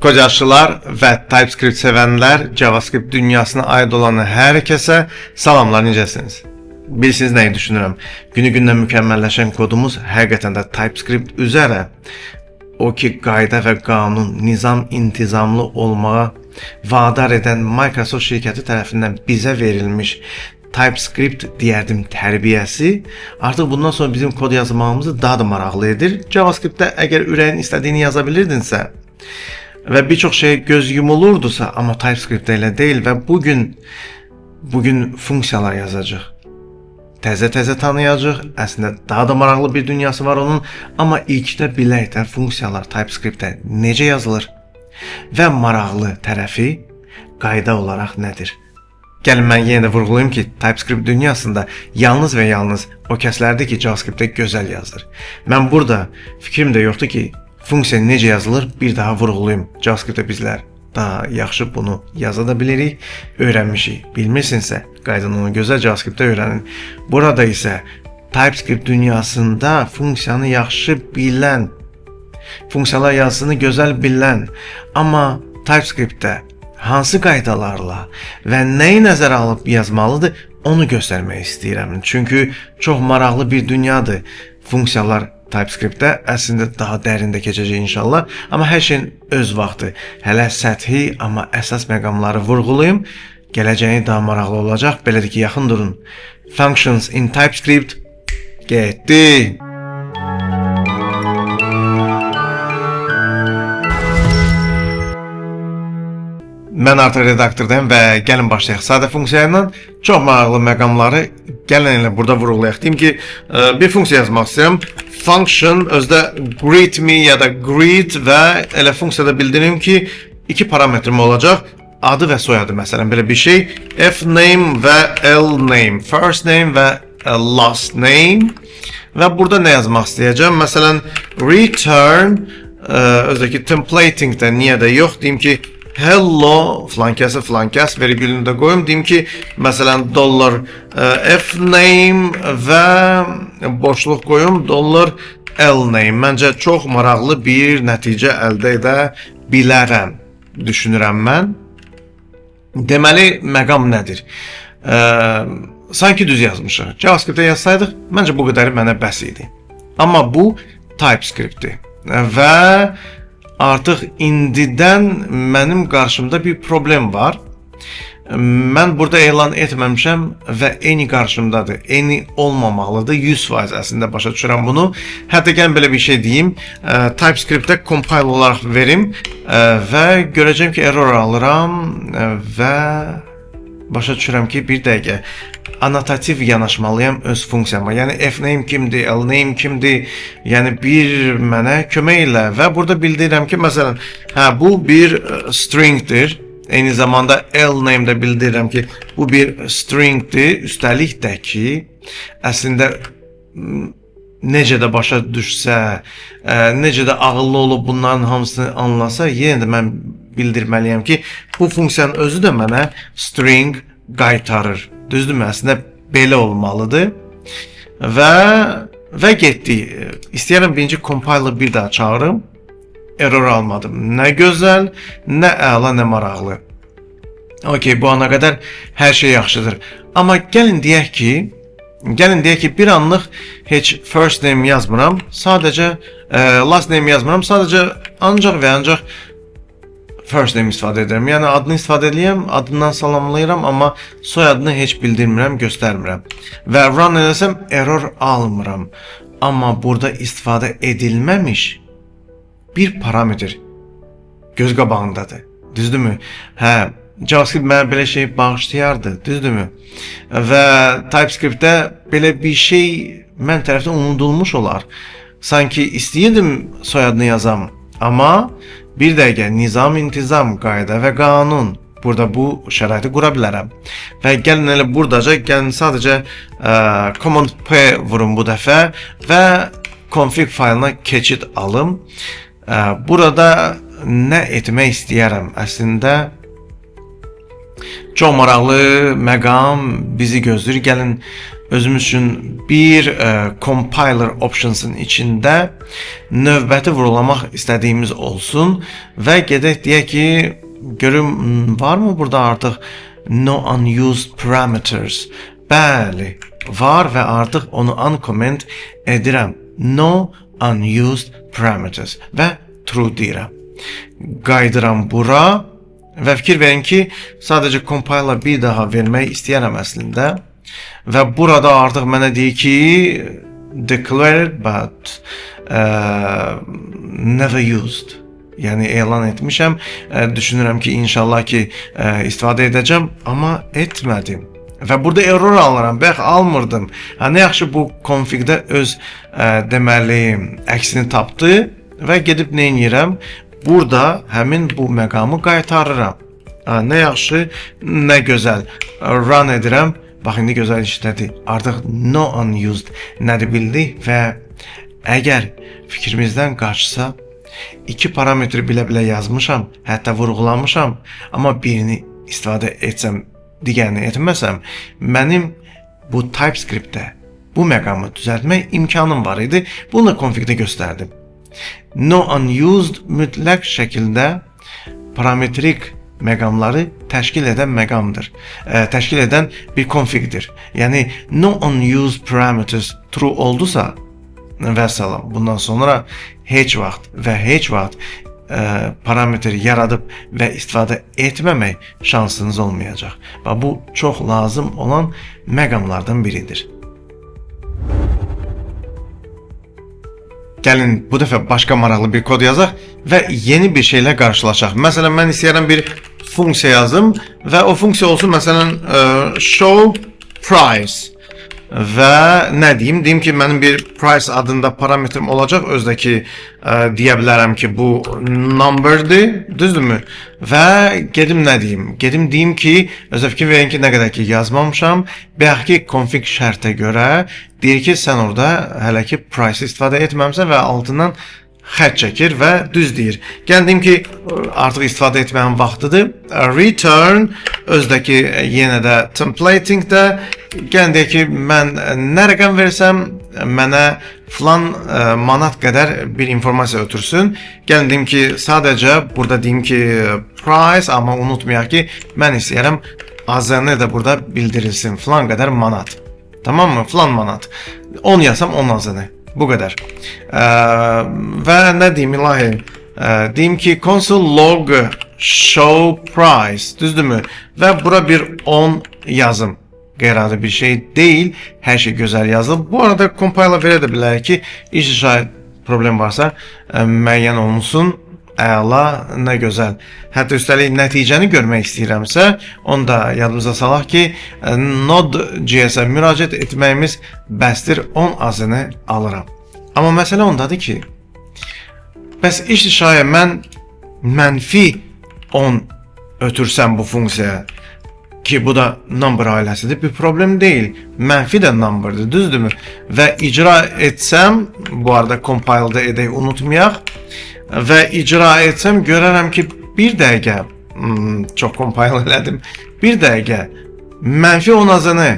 Kod və TypeScript sevənlər, JavaScript dünyasına aid olan hər kəsə salamlar, necəsiniz? Bilirsiniz nəyi düşünürəm? Günü-gündən mükəmməlləşən kodumuz həqiqətən də TypeScript üzərə o ki, qayda və qanun, nizam, intizamlı olmağa vadar edən Microsoft şirkəti tərəfindən bizə verilmiş TypeScript deyərdim tərbiyəsi artıq bundan sonra bizim kod yazmağımızı daha da maraqlı edir. JavaScriptdə əgər ürəyin istədiyini yaza bilirdinsə və bir çox şey göz yumulurdusa, amma TypeScript elə deyil və bugün funksiyalar yazacaq. Təzə tanıyacaq, əslində daha da maraqlı bir dünyası var onun, amma ilkdə bilək də funksiyalar TypeScriptdə necə yazılır və maraqlı tərəfi qayda olaraq nədir? Gəlin mən yenə də vurğulayım ki, TypeScript dünyasında yalnız və yalnız o kəslərdir ki, JavaScriptdə gözəl yazılır. Mən burada fikrim də yoxdur ki, funksiya necə yazılır, bir daha vurğulayım. JavaScriptdə bizlər daha yaxşı bunu yaza da bilirik, öyrənmişik. Bilmirsinizsə, qaydan onu gözəl JavaScriptdə öyrənin. Burada isə TypeScript dünyasında funksiyanı yaxşı bilən, funksiyalar yazısını gözəl bilən, amma TypeScriptdə hansı qaydalarla və nəyi nəzərə alıb yazmalıdır, onu göstərmək istəyirəm. Çünki çox maraqlı bir dünyadır. Funksiyalar TypeScriptdə əslində daha dərində keçəcək inşallah, amma hər şeyin öz vaxtı. Hələ səthi, amma əsas məqamları vurğulayım. Gələcəyi daha maraqlı olacaq. Belədir ki, yaxın durun. Functions in TypeScript getdi. Mən artıq redaktordayım və gəlin başlayaq. Sadə funksiya ilə çox maraqlı məqamları gəlin elə burada vurğulayaq. Deyim ki, bir funksiya yazmaq istəyirəm. Function özdə greet me ya da greet və elə funksiyada bildirim ki, iki parametrim olacaq. Adı və soyadı məsələn belə bir şey. Fname və lname. First name və last name. Və burada nə yazmaq istəyəcəm? Məsələn, return özdəki templatingdə niyə də yox? Deyim ki, hello filankəs vergülünü də qoyum. Deyim ki, məsələn, dollar fname və boşluq qoyum, dollar lname. Məncə çox maraqlı bir nəticə əldə edə bilərəm, düşünürəm mən. Deməli, məqam nədir? Sanki düz yazmışıq. JavaScript'ə yazsaydıq, məncə bu qədəri mənə bəs idi. Amma bu TypeScript'dir və artıq indidən mənim qarşımda bir problem var. Mən burada elan etməmişəm və eni qarşımdadır. Eni olmamalıdır. 100% əslində başa düşürəm bunu. Hətta gəlin belə bir şey deyim. TypeScript'də compile olaraq verim və görəcəm ki, error alıram və başa düşürəm ki, bir dəqiqə anotativ yanaşmalıyam öz funksiyama. Yəni fname kimdir, lname kimdir? Yəni bir mənə kömək elə və burada bildirirəm ki, məsələn, bu bir stringdir. Eyni zamanda lname-də bildirirəm ki, bu bir stringdir. Üstəlik də ki, əslində necə də başa düşsə, necə də ağıllı olub bunların hamısını anlasa, yenə də mən bildirməliyəm ki, bu funksiyanın özü də mənə string qaytarır. Düzdürmü? Əslində belə olmalıdır. Və getdi. İstəyərəm birinci compiler bir daha çağırım. Error almadım. Nə gözəl, nə əla, nə maraqlı. Okey, bu ana qədər hər şey yaxşıdır. Amma gəlin deyək ki, bir anlıq heç first name yazmıram, sadəcə last name yazmıram, sadəcə ancaq və ancaq first name istifadə edirəm. Yəni adını istifadə edirəm, adından salamlayıram, amma soyadını heç bildirmirəm, göstərmirəm. Və run edəsəm error almıram. Amma burada istifadə edilməmiş bir parametr göz qabağındadır. Düzdürmü? JavaScript mənə belə şey bağışlayardı, düzdürmü? Və TypeScript'də belə bir şey mən tərəfdən unudulmuş olar. Sanki istəyirdim soyadını yazam, amma bir dəqiqə nizam, intizam, qayda və qanun. Burada bu şəraiti qura bilərəm. Və gəlin elə buradaca, gəlin sadəcə Command P vurum bu dəfə və config faylına keçid alım. Burada nə etmək istəyərəm? Əslində çox maraqlı məqam bizi gözləyir. Gəlin özümüz üçün bir compiler options'ın içində növbəti vurulamaq istədiyimiz olsun və gedək deyək ki, görüm varmı burada artıq no unused parameters? Bəli, var və artıq onu uncomment edirəm. No unused parameters və true deyirəm. Qaydıram bura və fikir verin ki, sadəcə compiler bir daha vermək istəyərəm əslində və burada artıq mənə deyir ki, declared but never used. Yəni elan etmişəm, düşünürəm ki, inşallah ki, istifadə edəcəm, amma etmədim. Və burada error alıram, bəx almırdım. Nə yaxşı bu konfigdə öz deməli əksini tapdı və gedib nə edirəm? Burada həmin bu məqamı qaytarıram. Nə yaxşı, nə gözəl. Run edirəm. Bax, indi gözəl işlədi. Artıq no unused nədir bildik və əgər fikrimizdən qaçsa, 2 parametri bilə-bilə yazmışam, hətta vurğulamışam, amma birini istifadə etsəm, digərini etməsəm, mənim bu TypeScript-də bu məqamı düzəltmək imkanım var idi. Bunu da konfigdə göstərdim. No unused mütləq şəkildə parametrik məqamları təşkil edən məqamdır. Təşkil edən bir konfigdir. Yəni no unused parameters true oldusa və salam. Bundan sonra heç vaxt parametr yaradıb və istifadə etməmək şansınız olmayacaq. Və bu çox lazım olan məqamlardan biridir. Gəlin bu dəfə başqa maraqlı bir kod yazaq və yeni bir şeylə qarşılaşaq. Məsələn, mən istəyirəm bir funksiya yazım və o funksiya olsun məsələn show price və nə deyim? Deyim ki, mənim bir price adında parametrim olacaq. Özdəki deyə bilərəm ki, bu numberdir, düzdürmü? Və gedim nə deyim? Gedim deyim ki, özə fikir verin ki, nə qədər ki yazmamışam, bəyək ki, config şərtə görə deyir ki, sən orada hələ ki price istifadə etməmsən və altından xətt çəkir və düz deyir. Gəlin deyim ki, artıq istifadə etməyin vaxtıdır. Return, özdəki yenə də templatingdə, gəlin deyək ki, mən nə rəqəm versəm, mənə filan manat qədər bir informasiya ötürsün. Gəlin deyim ki, sadəcə burada deyim ki, price, amma unutmayaq ki, mən istəyərəm azını da burada bildirilsin, filan qədər manat. Tamam mı? Filan manat. 10 yazsam 10 azını. Bu qədər. Və nə deyim ilahi? Deyim ki, console log show price. Düzdürmü? Və bura bir 10 yazım. Qeyri-adi bir şey deyil. Hər şey gözəl yazılıb. Bu arada compiler verə də bilər ki, şayət problem varsa müəyyən olunsun. Əla, nə gözəl. Hətta üstəlik nəticəni görmək istəyirəmsə, onu da yadımıza salaq ki, Node.js-ə müraciət etməyimiz bəsdir, 10 azını alıram. Amma məsələ ondadır ki, bəs şayət mən mənfi 10 ötürsəm bu funksiyaya, ki bu da number ailəsidir, bir problem deyil. Mənfi də numberdir, düzdürmü? Və icra etsəm, bu arada compile-da edək, unutmayaq, və icra etsəm, görərəm ki, bir dəqiqə, çox compile elədim, bir dəqiqə, mənfi 10 azını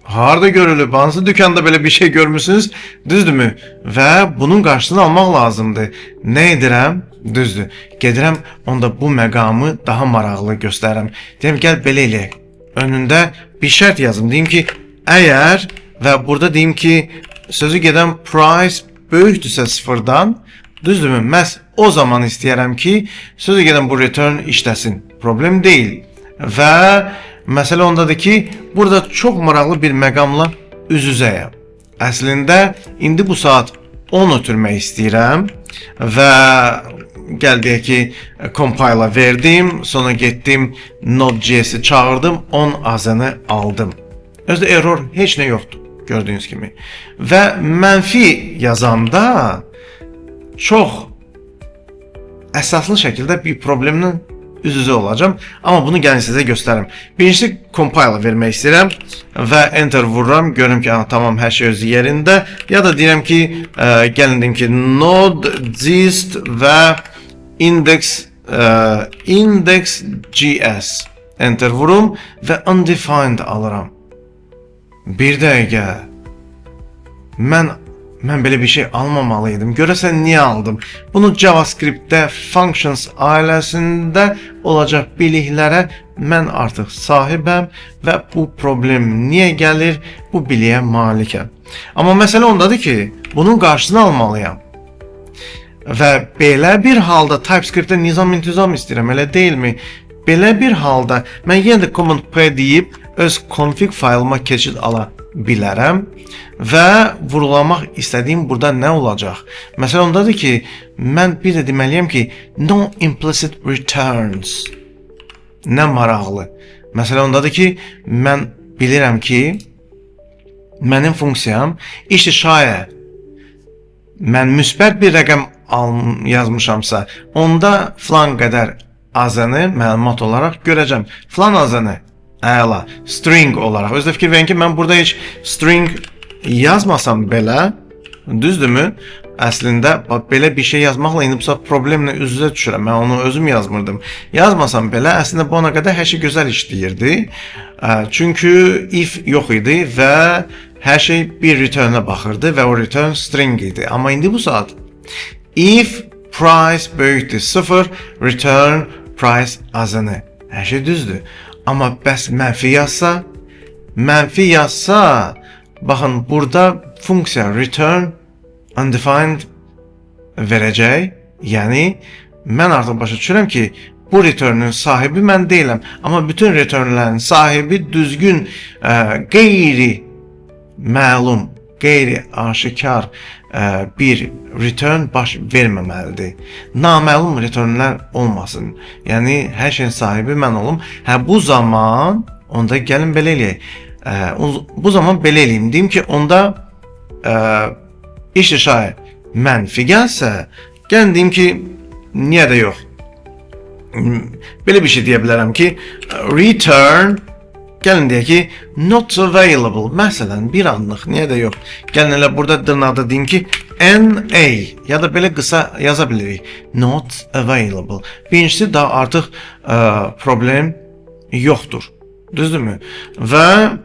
harada görülüb, hansı dükanda belə bir şey görmüsünüz, düzdürmü? Və bunun qarşısını almaq lazımdır. Nə edirəm? Düzdür. Gedirəm, onda bu məqamı daha maraqlı göstərirəm. Deyəm, gəl belə eləyək. Önündə bir şərt yazım. Deyim ki, əgər və burada deyim ki, sözü gedən price böyükdürsə sıfırdan, düzdürmü? Məhz o zaman istəyərəm ki, sözü gedən bu return işləsin. Problem deyil. Və məsələ ondadır ki, burada çox maraqlı bir məqamla üz-üzəyəm. Əslində, indi bu saat 10 ötürmək istəyirəm və gəl deyək ki, compile verdim, sonra getdim, Node.js-i çağırdım, 10 azını aldım. Özdə error heç nə yoxdur, gördüyünüz kimi. Və mənfi yazanda çox əsaslı şəkildə bir problemlə üz-üzə olacağım. Amma bunu gəlin sizə göstərim. Birincisi compile vermək istəyirəm və enter vururam. Görürüm ki, tamam, hər şey öz yerində. Ya da deyirəm ki, gəlin deyim ki, node.gist və index.js enter vurum və undefined alıram. Bir dəqiqə. Mən belə bir şey almamalıydım. Görəsən niyə aldım? Bunu JavaScript-də functions ailəsində olacaq biliklərə mən artıq sahibəm və bu problem niyə gəlir? Bu biliyə malikəm. Amma məsələ ondadır ki, bunun qarşısını almalıyam. Və belə bir halda TypeScript-də nizam-intizam istəyirəm, elə deyilmi? Belə bir halda mən yenə də Command P deyib öz config faylıma keçid ala bilərəm və vurğulamaq istədiyim burada nə olacaq? Məsələn ondadır ki, mən bir də deməliyəm ki, no implicit returns. Nə maraqlı. Məsələn ondadır ki, mən bilirəm ki, mənim funksiyam şayət mən müsbət bir rəqəm yazmışamsa, onda filan qədər azını məlumat olaraq görəcəm. Filan azını əla, string olaraq. Özdə fikir verin ki, mən burada heç string yazmasam belə, düzdürmü? Əslində, belə bir şey yazmaqla indi bu problemlə üz-üzə düşürəm. Mən onu özüm yazmırdım. Yazmasam belə, əslində bu ona qədər hər şey gözəl işləyirdi. Çünki if yox idi və hər şey bir returnə baxırdı və o return string idi. Amma indi bu saat if price böyükdür 0, return price azını. Hər şey düzdür. Amma bəs mənfi yazsa, baxın, burada funksiya return undefined verəcək. Yəni, mən artıq başa düşürəm ki, bu returnün sahibi mən deyiləm. Amma bütün returnlərin sahibi düzgün, qeyri-məlum, qeyri-aşikar bir return baş verməməlidir. Naməlum returnlər olmasın. Yəni, hər şeyin sahibi mən olum. Bu zaman, onda gəlin belə eləyək. Bu zaman belə eləyim. Deyim ki, onda şayət mənfi gəlsə, gəlin deyim ki, niyə də yox. Belə bir şey deyə bilərəm ki, return, gəlin deyək ki, not available. Məsələn, bir anlıq, niyə də yox. Gəlin elə burada dırnaqda deyim ki, NA, ya da belə qısa yaza bilirik. Not available. Birincisi daha artıq problem yoxdur. Düzdürmü? Və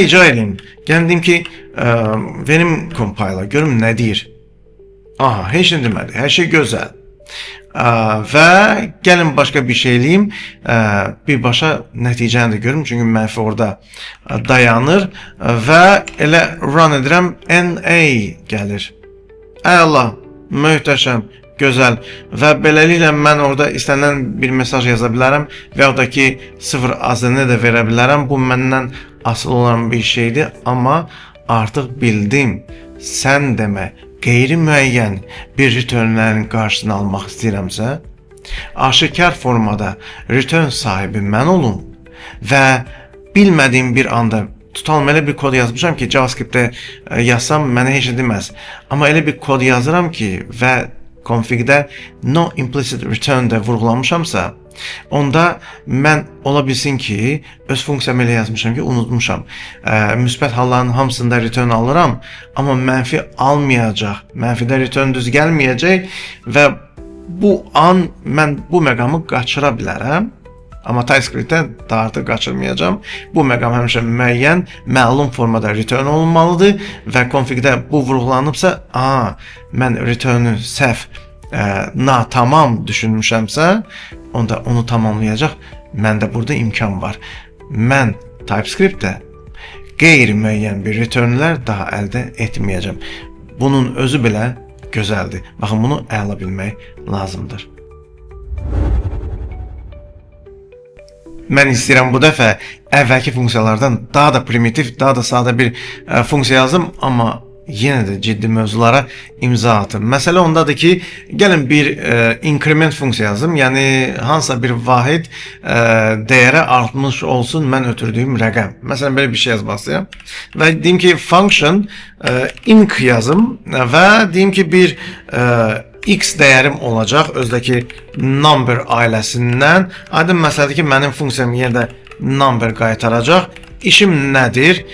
icra edeyim. Gəlin deyim ki, verim compiler, görüm nə deyir. Aha, heç nə demədi, hər şey gözəl. Və gəlin başqa bir şey eləyim, birbaşa nəticəni də görüm, çünki mənfi orada dayanır və elə run edirəm, NA gəlir. Əla, möhtəşəm, gözəl və beləliklə mən orada istənilən bir mesaj yaza bilərəm və ya da ki, 0 azını da verə bilərəm. Bu məndən asıl olan bir şeydir, amma artıq bildim, sən demə, qeyri-müəyyən bir returnlərin qarşısını almaq istəyirəmsə, aşikar formada return sahibi mən olum və bilmədiyim bir anda tutalım elə bir kod yazmışam ki, JavaScript-də yazsam mənə heç nə deməz. Amma elə bir kod yazıram ki və config-də no implicit return-də vurğulamışamsa, onda mən ola bilsin ki, öz funksiyamı elə yazmışam ki, unutmuşam. Müsbət halların hamısında return alıram, amma mənfi almayacaq. Mənfidə return düz gəlməyəcək və bu an mən bu məqamı qaçıra bilərəm. Amma TypeScript-də da artıq qaçırmayacağam. Bu məqam həmişə müəyyən, məlum formada return olunmalıdır və config-də bu vurğulanıbsa, mən return-ü səhv, natamam düşünmüşəmsə, onda onu tamamlayacaq məndə burada imkan var. Mən TypeScript-də qeyri-müəyyən bir returnlər daha əldə etməyəcəm. Bunun özü belə gözəldir. Baxın, bunu əla bilmək lazımdır. Mən istəyirəm bu dəfə əvvəlki funksiyalardan daha da primitiv, daha da sadə bir funksiya yazım, amma yenə də ciddi mövzulara imza atım. Məsələ ondadır ki, gəlin bir increment funksiya yazım, yəni hansısa bir vahid dəyərə artmış olsun mən ötürdüyüm rəqəm. Məsələn, belə bir şey yazmaq istəyirəm. Və deyim ki, function inc yazım və deyim ki, bir x dəyərim olacaq özdəki number ailəsindən. Aydın məsələdir ki, mənim funksiyam yenə də number qaytaracaq. İşim nədir?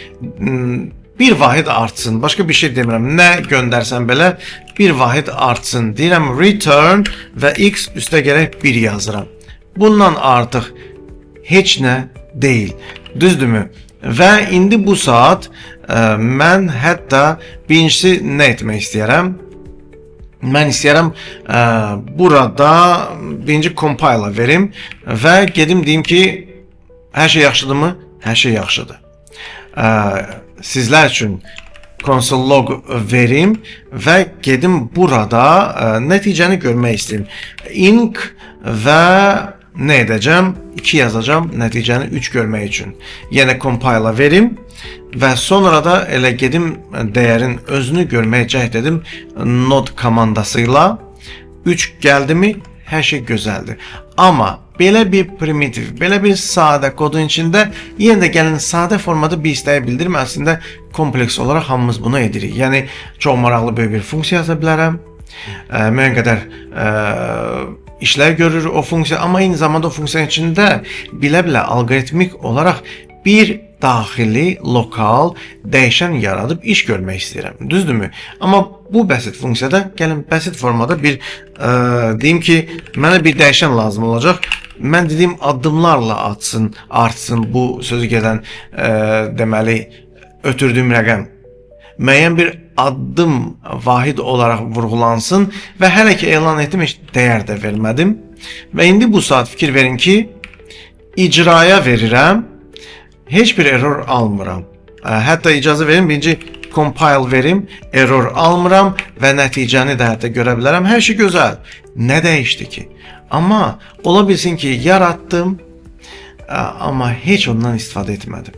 Bir vahid artsın. Başqa bir şey demirəm. Nə göndərsən belə bir vahid artsın. Deyirəm return və x üstə gərək 1 yazıram. Bundan artıq heç nə deyil. Düzdürmü? Və indi bu saat mən hətta birincisi nə etmək istəyirəm? Mən istəyirəm burada birinci compile verim və gedim deyim ki, hər şey yaxşıdırmı? Hər şey yaxşıdır. Sizlər üçün console log verim və gedim burada nəticəni görmək istəyirəm. Inc və nə edəcəm? 2 yazacağım nəticəni 3 görmək üçün. Yenə compile verim və sonra da elə gedim dəyərin özünü görməyə cəhd edim node komandasıyla. 3 gəldimi? Hər şey gözəldir. Amma belə bir primitiv, belə bir sadə kodun içində yenə də gəlin sadə formada bir istəyi bildirim. Əslində kompleks olaraq hamımız bunu edirik. Yəni çox maraqlı böyük bir funksiya yaza bilərəm. Müəyyən qədər işlər görür o funksiya, amma eyni zamanda o funksiyanın içində bilə-bilə alqoritmik olaraq bir daxili, lokal dəyişən yaradıb iş görmək istəyirəm. Düzdürmü? Amma bu bəsit funksiyada gəlin bəsit formada bir deyim ki, mənə bir dəyişən lazım olacaq. Mən dediyim addımlarla artsın bu sözü gedən deməli ötürdüyüm rəqəm. Müəyyən bir addım vahid olaraq vurğulansın və hələ ki elan etdim, heç dəyər də vermədim. Və indi bu saat fikir verin ki, icraya verirəm. Heç bir error almıram. Hətta icazə verim, birinci compile verim, error almıram və nəticəni də hətta görə bilərəm. Hər şey gözəl. Nə dəyişdi ki? Amma ola bilsin ki, yaratdım, amma heç ondan istifadə etmədim.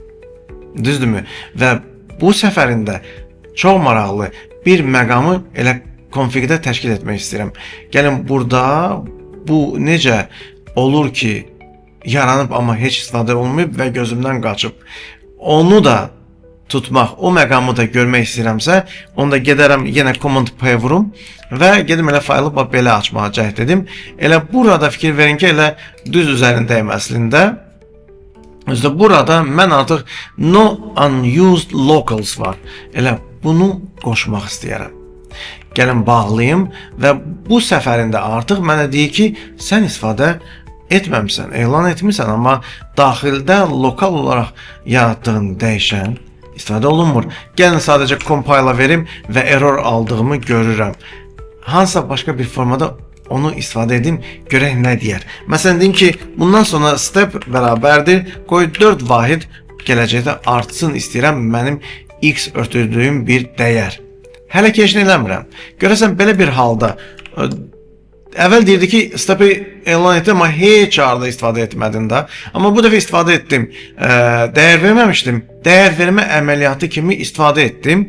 Düzdürmü? Və bu səfərində çox maraqlı bir məqamı elə konfigdə təşkil etmək istəyirəm. Gəlin burada bu necə olur ki, yaranıb amma heç istifadə olmayıb və gözümdən qaçıb. Onu da tutmaq, o məqamı da görmək istəyirəmsə, onda gedərəm yenə Command P vurum və gedim elə faylı belə açmağa cəhd edim. Elə burada fikir verin ki, elə düz üzərindəyim əslində. Özdə burada mən artıq no unused locals var. Elə bunu qoşmaq istəyirəm. Gəlin bağlayım və bu səfərində artıq mənə deyir ki, sən istifadə etməmsən, elan etmirsən, amma daxildə lokal olaraq yaratdığın dəyişən istifadə olunmur. Gəlin sadəcə compile verim və error aldığımı görürəm. Hansısa başqa bir formada onu istifadə edim, görək nə deyər. Məsələn, deyim ki, bundan sonra step bərabərdir, qoy 4 vahid gələcəkdə artsın istəyirəm mənim x ötürdüyüm bir dəyər. Hələ ki, heç nə eləmirəm. Görəsən, belə bir halda əvvəl deyirdi ki, step'i elan etdim, amma heç arada istifadə etmədim də. Amma bu dəfə istifadə etdim. Dəyər verməmişdim. Dəyər vermə əməliyyatı kimi istifadə etdim.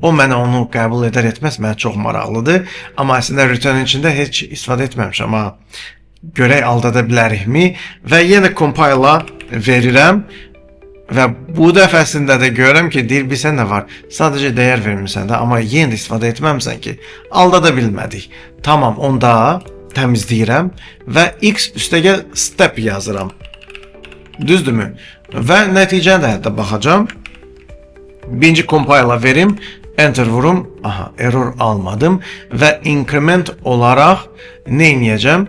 O mənə onu qəbul edər etməz, mənə çox maraqlıdır. Amma əslində return içində heç istifadə etməmişəm. Amma görək aldada bilərikmi? Və yenə compile verirəm. Və bu dəfəsində də görürəm ki, deyir, bilsən nə var? Sadəcə dəyər vermirsən də, amma yenə də istifadə etməmsən ki, aldada bilmədik. Tamam, onda təmizləyirəm və x üstəgəl step yazıram. Düzdürmü? Və nəticəni də hətta baxacam. Birinci compile verim, enter vurum, aha, error almadım və increment olaraq nə edəcəm?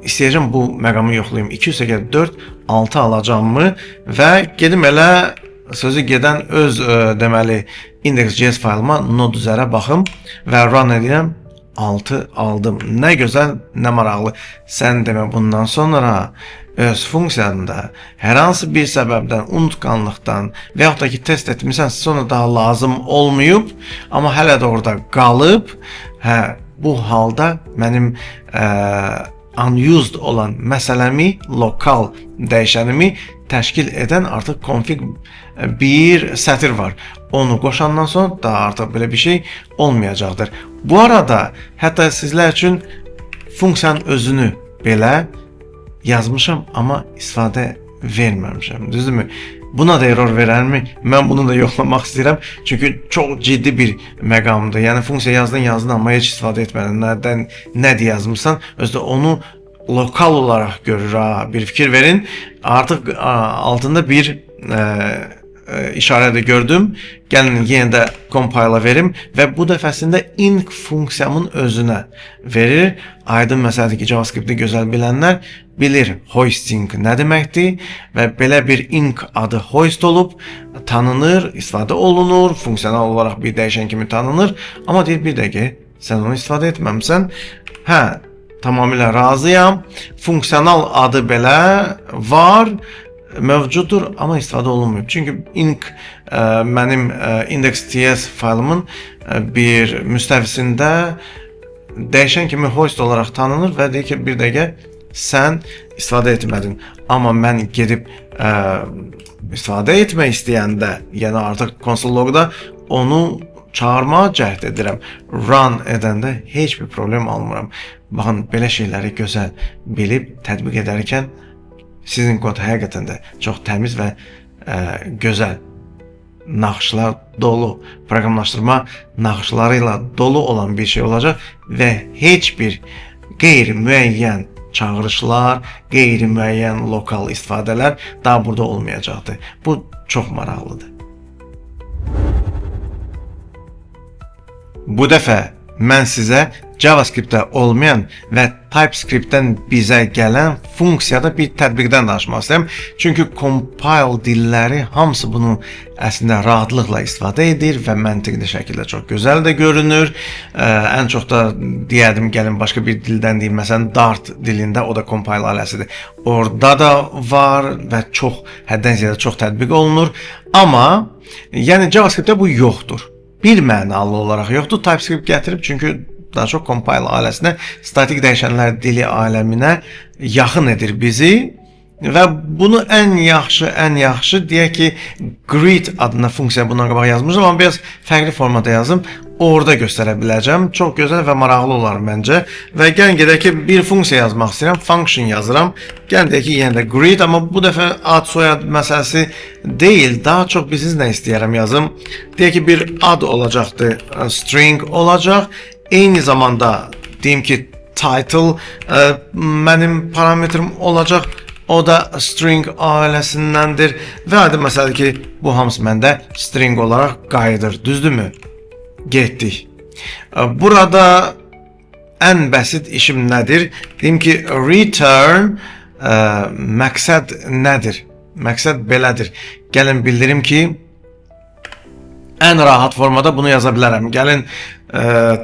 İstəyəcəm bu məqamı yoxlayım. 2/4 6 alacağımı və gedim elə sözü gedən öz deməli index.js faylıma node üzərə baxım və run edirəm. 6 aldım. Nə gözəl, nə maraqlı. Sən demə bundan sonra öz funksiyanda hər hansı bir səbəbdən, unutqanlıqdan və yaxud da ki test etmirsən, sonra daha lazım olmayıb, amma hələ də orada qalıb. Bu halda mənim unused olan məsələmi, lokal dəyişənimi təşkil edən artıq config bir sətir var. Onu qoşandan sonra da artıq belə bir şey olmayacaqdır. Bu arada hətta sizlər üçün funksiyanın özünü belə yazmışam, amma istifadə verməmişəm. Düzdürmü? Buna da error verərmi? Mən bunu da yoxlamaq istəyirəm. Çünki çox ciddi bir məqamdır. Yəni funksiya yazdın, amma heç istifadə etmədin. Nə deyə yazmışsan, özdə onu lokal olaraq görür. Bir fikir verin. Artıq altında bir işarədə gördüm. Gəlin yenə də compile verim və bu dəfəsində inc funksiyamın özünə verir. Aydın məsələdir ki, JavaScript-i gözəl bilənlər bilir hoisting nə deməkdir və belə bir inc adı hoist olub, tanınır, istifadə olunur, funksiyonal olaraq bir dəyişən kimi tanınır. Amma deyir, bir dəqiqə, sən onu istifadə etməmsən. Hə, tamamilə razıyam. Funksiyonal adı belə var, mövcuddur, amma istifadə olunmuyor. Çünki inc mənim index.ts faylımın bir müstəvisində dəyişən kimi host olaraq tanınır və deyir ki, bir dəqiqə sən istifadə etmədin. Amma mən gedib istifadə etmək istəyəndə, yəni artıq konsol logda onu çağırmağa cəhd edirəm. Run edəndə heç bir problem almıram. Baxın, belə şeyləri gözəl bilib tətbiq edərkən sizin kod həqiqətən də çox təmiz və gözəl naxışlar dolu, proqramlaşdırma naxışları ilə dolu olan bir şey olacaq və heç bir qeyri-müəyyən çağırışlar, qeyri-müəyyən lokal istifadələr daha burada olmayacaqdır. Bu çox maraqlıdır. Bu dəfə mən sizə JavaScript-də olmayan və TypeScript-dən bizə gələn funksiyada bir tətbiqdən danışmaq istəyirəm. Çünki compile dilləri hamısı bunu əslində rahatlıqla istifadə edir və məntiqli şəkildə çox gözəl də görünür. Ən çox da deyərdim, gəlin başqa bir dildən deyim, məsələn Dart dilində, o da compile ailəsidir. Orada da var və çox, həddən ziyada çox tətbiq olunur. Amma yəni JavaScript-də bu yoxdur. Bir mənalı olaraq yoxdur. TypeScript gətirib, çünki daha çox compile ailəsinə, statik dəyişənlər dili aləminə yaxın edir bizi və bunu ən yaxşı deyək ki, greet adına funksiya bundan qabaq yazmışam, amma biraz fərqli formada yazım. Orada göstərə biləcəm. Çox gözəl və maraqlı olar məncə. Və gəlin gedək ki, bir funksiya yazmaq istəyirəm, function yazıram. Gəlin deyək ki, yenə də greet, amma bu dəfə ad soyad məsələsi deyil. Daha çox biz nə istəyirəm yazım. Deyək ki, bir ad olacaqdır, string olacaq. Eyni zamanda deyim ki, title mənim parametrim olacaq. O da string ailəsindəndir və aydın məsələdir ki, bu hamısı məndə string olaraq qayıdır. Düzdürmü? Getdik. Burada ən bəsit işim nədir? Deyim ki, return məqsəd nədir? Məqsəd belədir. Gəlin bildirim ki, ən rahat formada bunu yaza bilərəm. Gəlin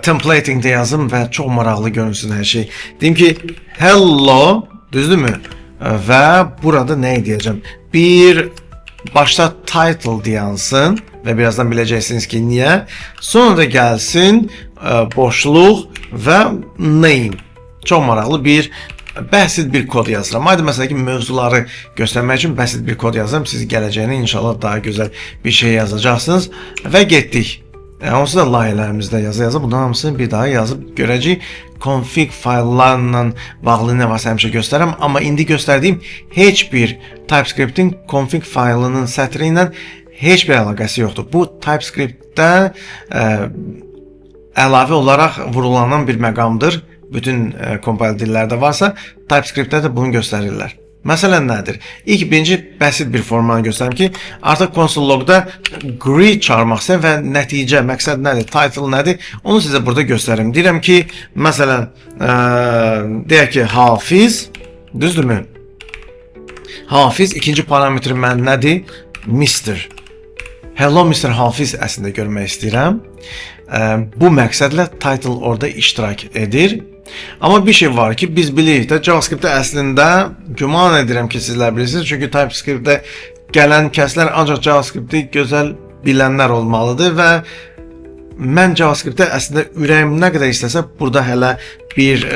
templatingdə yazım və çox maraqlı görünsün hər şey. Deyim ki, hello, düzdürmü? Və burada nə deyəcəm? Bir başda title deyansın və birazdan biləcəksiniz ki, niyə? Sonra da gəlsin boşluq və name. Çox maraqlı bir bəsit bir kod yazıram. Haydi məsələn ki, mövzuları göstərmək üçün bəsit bir kod yazıram. Siz gələcəyinə inşallah daha gözəl bir şey yazacaqsınız və getdik. Onsuz da layihələrimizdə yaza bundan hamısını bir daha yazıb görəcəyik. Config fayllarla bağlı nə varsa həmişə göstərəm, amma indi göstərdiyim heç bir TypeScript-in config faylının sətri ilə heç bir əlaqəsi yoxdur. Bu TypeScript-də əlavə olaraq vurulanan bir məqamdır. Bütün compile dillərdə varsa, TypeScript-də də bunu göstərirlər. Məsələn nədir? İlk birinci bəsit bir formanı göstərim ki, artıq konsol logda greet çağırmaq istəyirəm və nəticə, məqsəd nədir, title nədir, onu sizə burada göstərim. Deyirəm ki, məsələn, deyək ki, Hafiz, düzdürmü? Hafiz, ikinci parametri mən nədir? Mr. Hello Mr. Hafiz əslində görmək istəyirəm. Bu məqsədlə title orada iştirak edir. Amma bir şey var ki, biz bilirik də JavaScript-də əslində güman edirəm ki, sizlər bilirsiniz. Çünki TypeScript-də gələn kəslər ancaq JavaScript-i gözəl bilənlər olmalıdır və mən JavaScript-də əslində ürəyim nə qədər istəsə burada hələ bir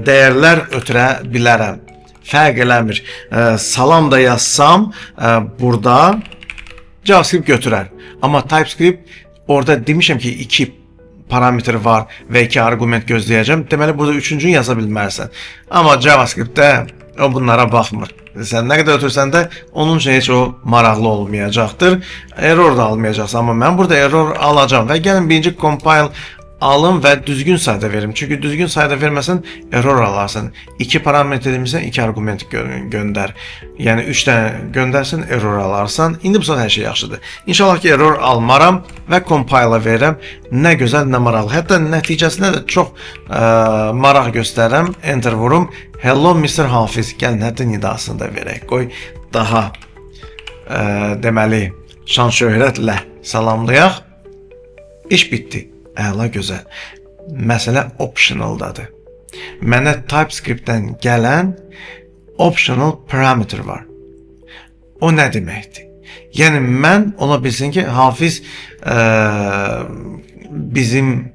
dəyərlər ötürə bilərəm. Fərq eləmir. Salam da yazsam burada JavaScript götürər. Amma TypeScript orada demişəm ki, 2 parametr var və 2 arqument gözləyəcəm. Deməli, burada 3-cünü yaza bilmərsən. Amma JavaScript-də o bunlara baxmır. Sən nə qədər ötürsən də onun üçün heç o maraqlı olmayacaqdır. Error da almayacaqsan. Amma mən burada error alacağım və gəlin birinci compile alım və düzgün sayda verim. Çünki düzgün sayda verməsən error alarsan. 2 parametr demirsən, 2 arqument göndər. Yəni 3 dənə göndərsən error alarsan. İndi bu saat hər şey yaxşıdır. İnşallah ki error almaram və compile verirəm. Nə gözəl, nə maraqlı. Hətta nəticəsində də çox maraq göstərirəm. Enter vurum. Hello Mr. Hafiz. Gəlin hətta nidasını da verək. Qoy daha deməli şan şöhrətlə salamlayaq. İş bitdi. Əla, gözəl. Məsələ optionaldadır. Mənə TypeScript-dən gələn optional parameter var. O nə deməkdir? Yəni mən ola bilsin ki, Hafiz bizim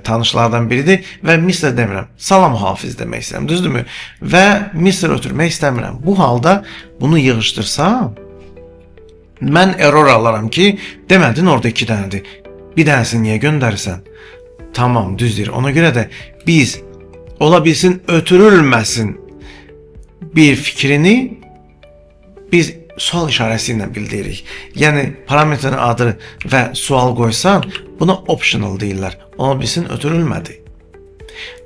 tanışlardan biridir və Mr. demirəm. Salam Hafiz demək istəyirəm, düzdürmü? Və Mr. ötürmək istəmirəm. Bu halda bunu yığışdırsam, mən error alaram ki, demədin orada 2 dənədir. Bir dənəsini niyə göndərirsən? Tamam, düzdür. Ona görə də biz ola bilsin ötürülməsin bir fikrini biz sual işarəsi ilə bildiririk. Yəni parametrin adı və sual qoysan, buna optional deyirlər. Ola bilsin ötürülmədi.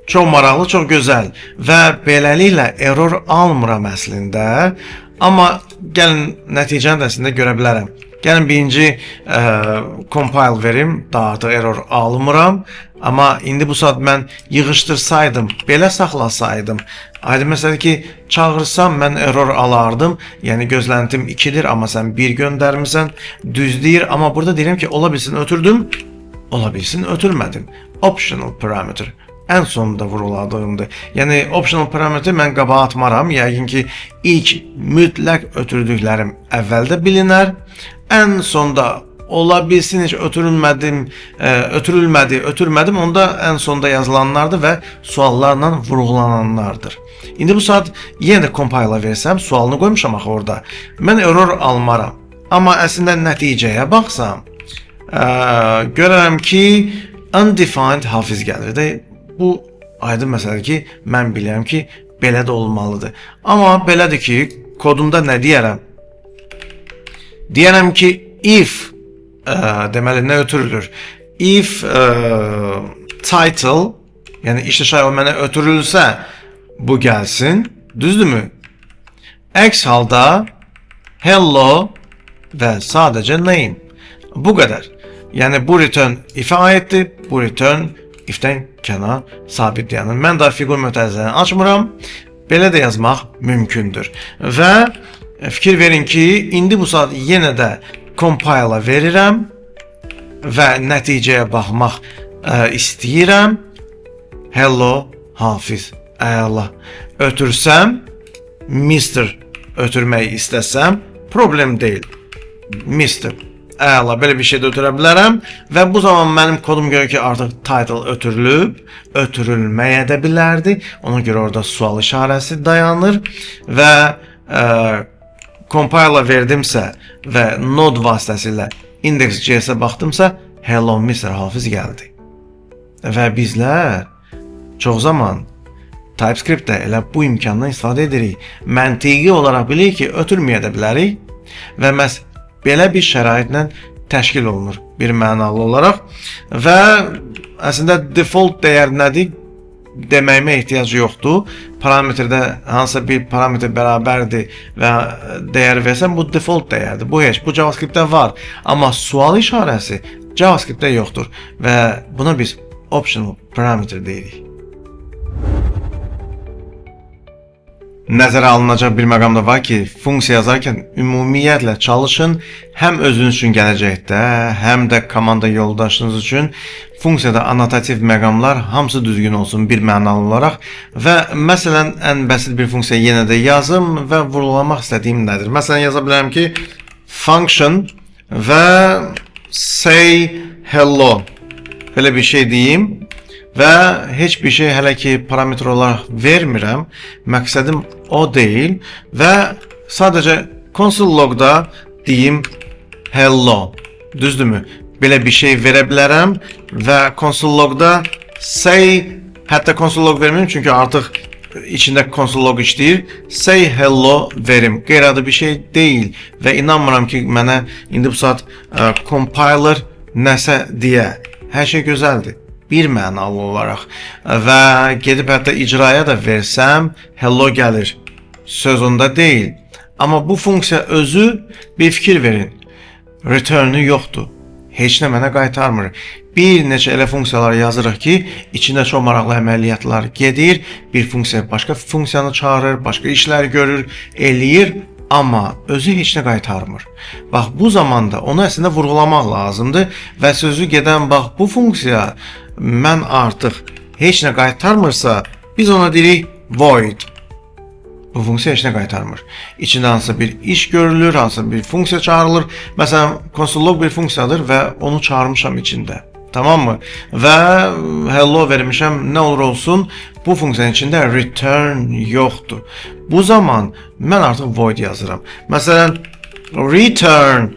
Çox maraqlı, çox gözəl və beləliklə error almıram əslində. Amma gəlin nəticəni də sizdə görə bilərəm. Gəlin birinci compile verim, daha artıq error almıram. Amma indi bu saat mən yığışdırsaydım, belə saxlasaydım, aydın məsələ ki, çağırsam mən error alardım. Yəni gözləntim 2-dir, amma sən 1 göndərmisən, düz deyir. Amma burada deyirəm ki, ola bilsin ötürdüm, ola bilsin ötürmədim. Optional parameter. Ən sonunda vuruladığımdır. Yəni optional parametri mən qabağa atmaram. Yəqin ki, ilk mütləq ötürdüklərim əvvəldə bilinər. Ən sonda ola bilsin heç ötürülmədim, onda ən sonda yazılanlardır və suallarla vurğulananlardır. İndi bu saat yenə də compile versəm, sualını qoymuşam axı orada. Mən error almaram. Amma əslində nəticəyə baxsam, görərəm ki, undefined Hafiz gəlir. Bu aydın məsələdir ki, mən bilirəm ki, belə də olmalıdır. Amma belədir ki, kodumda nə deyərəm? Deyərəm ki, if deməli nə ötürülür? If title, yəni işlişay o mənə ötürülsə, bu gəlsin, düzdürmü? Əks halda hello və sadəcə name. Bu qədər. Yəni bu return if-ə aiddir, bu return if-dən kənar sabitləyəndir. Mən daha fiqur mötərizəni açmıram. Belə də yazmaq mümkündür. Və fikir verin ki, indi bu saat yenə də compile verirəm və nəticəyə baxmaq istəyirəm. Hello Hafiz. Əla. Ötürsəm, Mr. ötürmək istəsəm, problem deyil. Mr. Əla, belə bir şey də ötürə bilərəm və bu zaman mənim kodum görə ki, artıq title ötürülüb, ötürülməyə də bilərdi. Ona görə orada sual işarəsi dayanır və compile verdimsə və node vasitəsilə index.js'ə baxdımsa, hello Mr. Hafiz gəldi. Və bizlər çox zaman TypeScript-də elə bu imkandan istifadə edirik. Məntiqi olaraq bilirik ki, ötürməyə də bilərik və məhz belə bir şəraitlə təşkil olunur bir mənalı olaraq və əslində default dəyər nədir deməyimə ehtiyac yoxdur. Parametrdə hansısa bir parametr bərabərdir və dəyər versəm, bu default dəyərdir. Bu heç, bu JavaScript-də var. Amma sual işarəsi JavaScript-də yoxdur və buna biz optional parameter deyirik. Nəzərə alınacaq bir məqam da var ki, funksiya yazarkən ümumiyyətlə çalışın, həm özünüz üçün gələcəkdə, həm də komanda yoldaşınız üçün funksiyada annotativ məqamlar hamısı düzgün olsun bir mənalı olaraq və məsələn, ən bəsit bir funksiya yenə də yazım və vurğulamaq istədiyim nədir? Məsələn, yaza bilərəm ki, function və say hello belə bir şey deyim və heç bir şey hələ ki parametr olaraq vermirəm. Məqsədim o deyil və sadəcə console logda deyim hello. Düzdürmü? Belə bir şey verə bilərəm və console logda say, hətta console log verməyim çünki artıq içində console log işləyir. Say hello verim. Qeyri-adi bir şey deyil və inanmıram ki mənə indi bu saat compiler nəsə deyə. Hər şey gözəldir. bir mənalı olaraq və gedib hətta icraya da versəm hello gəlir. Söz onda deyil. Amma bu funksiya özü bir fikir verin. Return'ü yoxdur. Heç nə mənə qaytarmır. Bir neçə elə funksiyalar yazırıq ki, içində çox maraqlı əməliyyatlar gedir. Bir funksiya başqa funksiyanı çağırır, başqa işlər görür, eləyir, amma özü heç nə qaytarmır. Bax, bu zamanda onu əslində vurğulamaq lazımdır və sözü gedən, bax, bu funksiya mən artıq heç nə qaytarmırsa, biz ona deyirik void. Bu funksiya heç nə qaytarmır. İçində hansısa bir iş görülür, hansısa bir funksiya çağırılır. Məsələn, console.log bir funksiyadır və onu çağırmışam içində. Tamam mı? Və hello vermişəm, nə olur olsun, bu funksiyanın içində return yoxdur. Bu zaman mən artıq void yazıram. Məsələn, return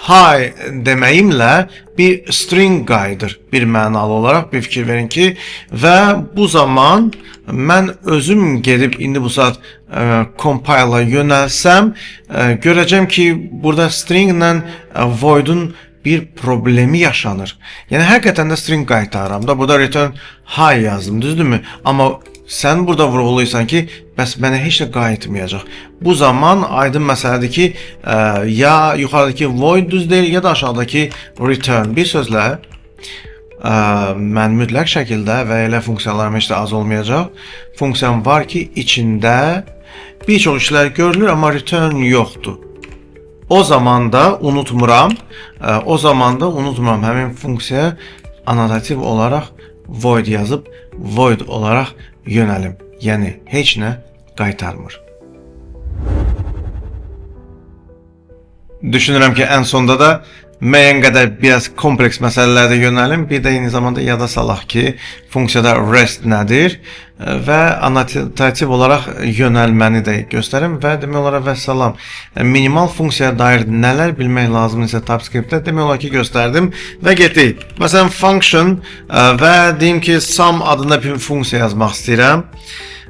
hi deməyimlə bir string qayıdır bir mənalı olaraq, bir fikir verin ki, və bu zaman mən özüm gedib indi bu saat compile-a yönəlsəm, görəcəm ki, burada stringlə void'un bir problemi yaşanır. Yəni həqiqətən də string qaytarıram da, burada return hi yazdım, düzdürmü? Amma sən burada vurğulayırsan ki, bəs mənə heç nə qayıtmayacaq. Bu zaman aydın məsələdir ki, ya yuxarıdakı void düz deyil, ya da aşağıdakı return. Bir sözlə, mən mütləq şəkildə və elə funksiyalarım heç də az olmayacaq. Funksiyam var ki, içində bir çox işlər görülür, amma return yoxdur. O zaman da unutmuram, həmin funksiyaya anotativ olaraq void yazıb, void olaraq yönəlim. Yəni, heç nə qaytarmır. Düşünürəm ki, ən sonda da müəyyən qədər biraz kompleks məsələlərdə yönəlim. Bir də eyni zamanda yada salaq ki, funksiyada rest nədir və anotativ olaraq yönəlməni də göstərim və demək olaraq vəssalam. Minimal funksiyaya dair nələr bilmək lazımdırsa TypeScript-də demək olar ki, göstərdim və getdik. Məsələn, function və deyim ki, sum adında bir funksiya yazmaq istəyirəm.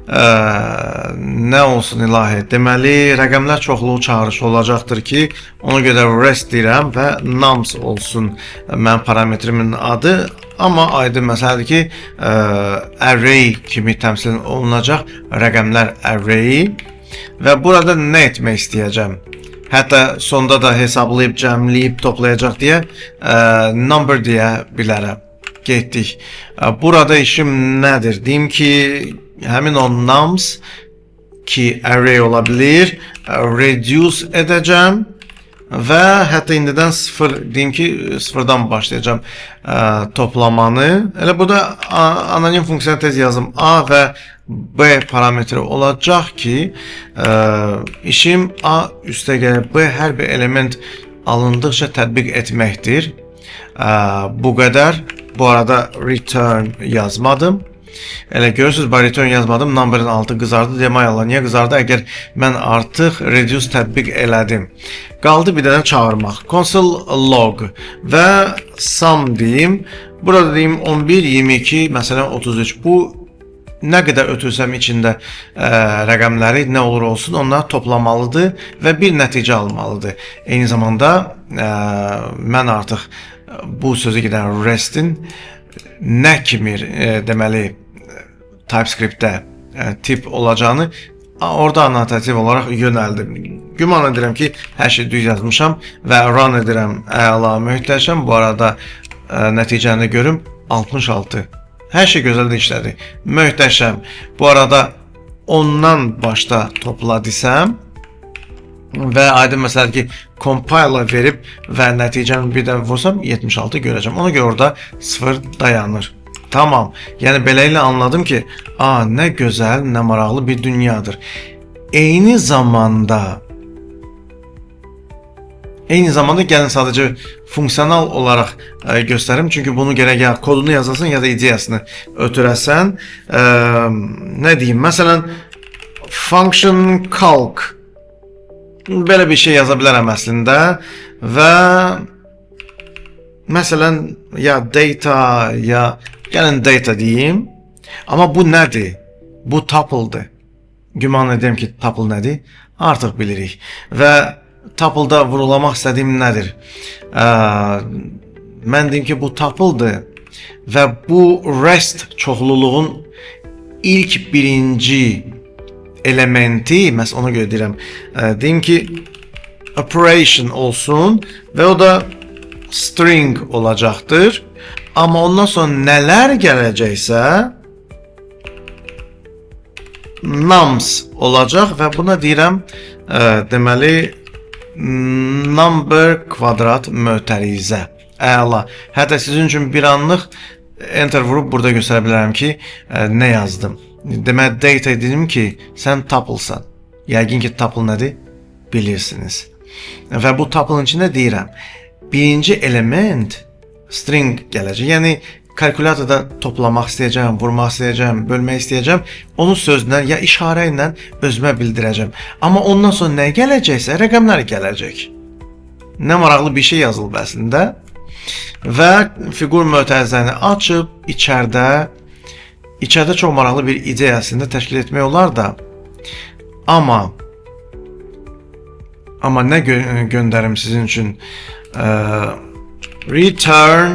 Nə olsun ilahi? Deməli, rəqəmlər çoxluğu çağırışı olacaqdır ki, ona görə rest deyirəm və nums olsun mənim parametrimin adı. Amma aydın məsələdir ki, array kimi təmsil olunacaq rəqəmlər array və burada nə etmək istəyəcəm? Hətta sonda da hesablayıb, cəmləyib, toplayacaq deyə number deyə bilərəm. Getdik. Burada işim nədir? Deyim ki, həmin o nums ki array ola bilir, reduce edəcəm və hətta indidən sıfır, deyim ki, sıfırdan başlayacağım toplamanı. Elə burada anonim funksiyanı tez yazım. A və B parametri olacaq ki, işim A üstə gəlib B hər bir element alındıqca tətbiq etməkdir. Bu qədər. Bu arada return yazmadım. Elə görürsünüz, return yazmadım, number'ın altı qızardı. Demək Allah, niyə qızardı? Əgər mən artıq reduce tətbiq elədim. Qaldı bir dənə çağırmaq. Console.log və sum deyim. Burada deyim 11, 22, məsələn 33. Bu nə qədər ötürsəm içində rəqəmləri nə olur olsun, onlar toplamalıdır və bir nəticə almalıdır. Eyni zamanda mən artıq bu sözü gedən rest'in nə kimi deməli TypeScript-də tip olacağını orada anotativ olaraq yönəldim. Güman edirəm ki, hər şey düz yazmışam və run edirəm. Əla, möhtəşəm. Bu arada nəticəni görüm 66. Hər şey gözəldə işlədi. Möhtəşəm. Bu arada ondan başda topla desəm və aydın məsələ ki, compile verib və nəticəni birdən vursam 76 görəcəm. Ona görə orada 0 dayanır. Tamam. Yəni beləliklə anladım ki, nə gözəl, nə maraqlı bir dünyadır. Eyni zamanda gəlin sadəcə funksional olaraq göstərim. Çünki bunu gərək ya kodunu yazasın, ya da ideyasını ötürəsən. Nə deyim? Məsələn, function calc. Belə bir şey yaza bilərəm əslində və məsələn, ya data, ya gəlin data deyim. Amma bu nədir? Bu tuple'dır. Güman edirəm ki, tuple nədir? Artıq bilirik. Və tuple'da vurulamaq istədiyim nədir? Mən deyim ki, bu tuple'dır. və bu rest çoxluluğun ilk birinci elementi, mən ona görə deyirəm, deyim ki, operation olsun və o da string olacaqdır. Amma ondan sonra nələr gələcəksə nums olacaq və buna deyirəm, deməli, number kvadrat mötərizə. Əla. Hətta sizin üçün bir anlıq enter vurub burada göstərə bilərəm ki, nə yazdım. Deməli, data dedim ki, sən tuple-san. Yəqin ki, tuple nədir? Bilirsiniz. Və bu tuple-ın içində deyirəm, birinci element string gələcək. Yəni, kalkulatorda toplamaq istəyəcəm, vurmaq istəyəcəm, bölmək istəyəcəm. Onun sözlə ya işarə ilə özümə bildirəcəm. Amma ondan sonra nə gələcəksə, rəqəmlər gələcək. Nə maraqlı bir şey yazılıb əslində. Və fiqur mötərizəni açıb, içərdə çox maraqlı bir ideya əslində təşkil etmək olar da. Amma nə göndərim sizin üçün? Return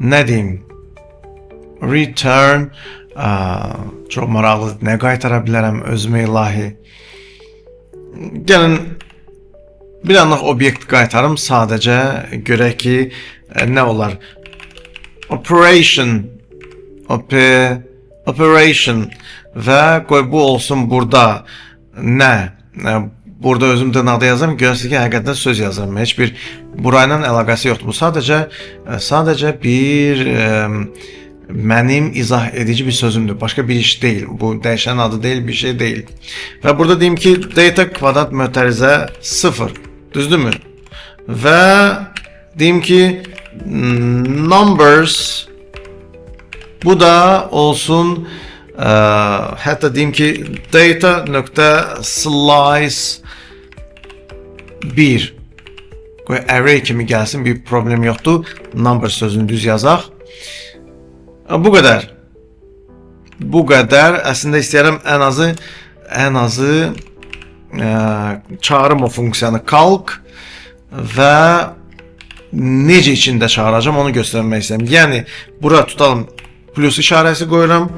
nə deyim? Return çox maraqlı. Nə qaytara bilərəm özümə ilahi? Gəlin bir anlıq obyekt qaytarım, sadəcə görək ki, nə olar? Operation və qoy bu olsun burada nə? Burada özüm dırnaqda yazıram, görürsünüz ki, həqiqətən söz yazıram. Heç bir burayla əlaqəsi yoxdur. Bu sadəcə bir mənim izah edici bir sözümdür. Başqa bir iş deyil. Bu dəyişən adı deyil, bir şey deyil. Və burada deyim ki, data kvadrat mötərizə 0. Düzdürmü? Və deyim ki, numbers bu da olsun, hətta deyim ki, data.slice 1. Qoy array kimi gəlsin, bir problem yoxdur. Number sözünü düz yazaq. Bu qədər. Bu qədər. Əslində istəyirəm ən azı çağırım o funksiyanı calc və necə içində çağıracam onu göstərmək istəyirəm. Yəni, bura tutalım, plus işarəsi qoyuram.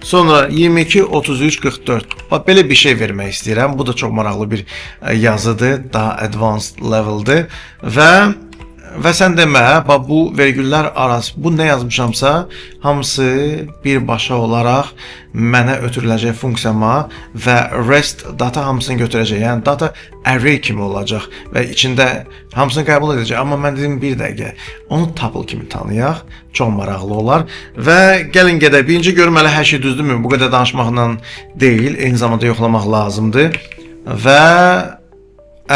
Sonra 22, 33, 44. Bax, belə bir şey vermək istəyirəm. Bu da çox maraqlı bir yazıdır. Daha advanced level'dır. Və sən demə, bax, bu vergüllər arası, bu nə yazmışamsa, hamısı birbaşa olaraq mənə ötürüləcək funksiyama və rest data hamısını götürəcək. Yəni, data array kimi olacaq və içində hamısını qəbul edəcək. Amma mən dedim, bir dəqiqə, onu tuple kimi tanıyaq, çox maraqlı olar. Və gəlin gedək, birinci görməli hər şey düzdürmü? Bu qədər danışmaqla deyil, eyni zamanda yoxlamaq lazımdır. Və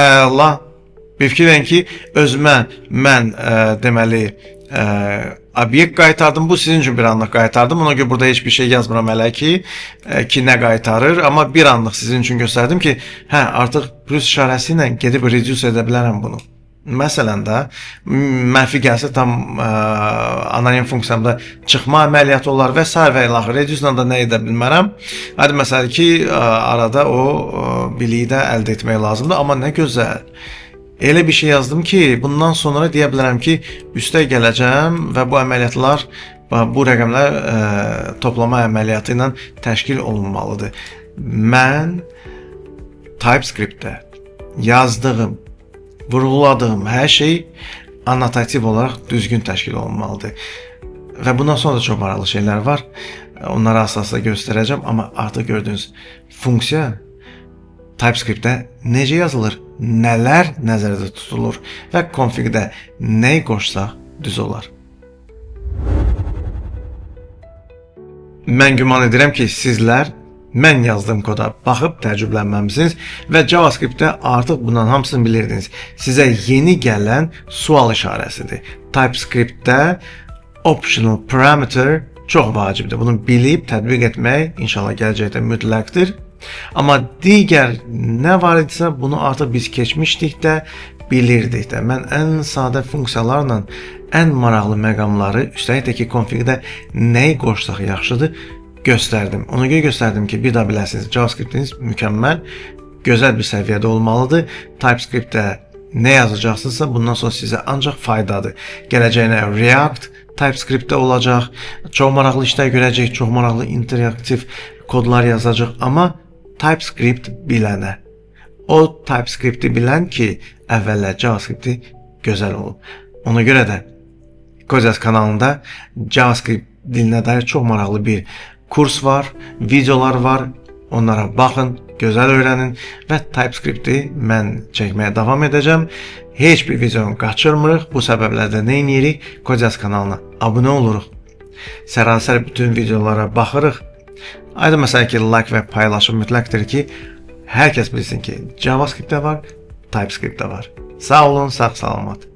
əla. Bir fikir verin ki, özümə mən deməli obyekt qaytardım. Bu sizin üçün bir anlıq qaytardım. Ona görə burada heç bir şey yazmıram hələ ki nə qaytarır. Amma bir anlıq sizin üçün göstərdim ki, artıq plus işarəsi ilə gedib reduce edə bilərəm bunu. Məsələn də, mənfi gəlsə tam anonim funksiyamda çıxma əməliyyatı olar və s. və ilaxır. Reduce-la da nə edə bilmərəm. Hadi məsələ ki, arada o biliyi də əldə etmək lazımdır. Amma nə gözəl. Elə bir şey yazdım ki, bundan sonra deyə bilərəm ki, üstə gələcəm və bu əməliyyatlar, bu rəqəmlər toplama əməliyyatı ilə təşkil olunmalıdır. Mən TypeScript-də yazdığım, vurğuladığım hər şey annotativ olaraq düzgün təşkil olunmalıdır. Və bundan sonra da çox maraqlı şeylər var. Onları asasla göstərəcəm, amma artıq gördüyünüz funksiya TypeScript-də necə yazılır? Nələr nəzərdə tutulur və konfigdə nəyi qoşsaq düz olar. Mən güman edirəm ki, sizlər mən yazdığım koda baxıb təəccüblənməmisiniz və JavaScript-də artıq bundan hamısını bilirdiniz. Sizə yeni gələn sual işarəsidir. TypeScript-də optional parameter çox vacibdir. Bunu bilib tətbiq etmək inşallah gələcəkdə mütləqdir. Amma digər nə var idisə, bunu artıq biz keçmişdik də, bilirdik də. Mən ən sadə funksiyalarla ən maraqlı məqamları, üstəlik də ki, konfigdə nəyi qoşsaq yaxşıdır, göstərdim. Ona görə göstərdim ki, bir daha biləsiniz, JavaScript-iniz mükəmməl, gözəl bir səviyyədə olmalıdır. TypeScript-də nə yazacaqsınızsa bundan sonra sizə ancaq faydadır. Gələcəyinə React, TypeScript-də olacaq, çox maraqlı işlər görəcək, çox maraqlı interaktiv kodlar yazacaq, amma TypeScript bilənə. O TypeScript-i bilən ki, əvvəllər JavaScript-i gözəl olub. Ona görə də Kozas kanalında JavaScript dilinə dair çox maraqlı bir kurs var, videolar var. Onlara baxın, gözəl öyrənin və TypeScript-i mən çəkməyə davam edəcəm. Heç bir videonu qaçırmırıq. Bu səbəblərdə nə edirik? Kozas kanalına abunə oluruq. Sərasər bütün videolara baxırıq. Aydın məsələ ki, like və paylaşım mütləqdir ki, hər kəs bilsin ki, JavaScript də var, TypeScript də var. Sağ olun, sağ salamat.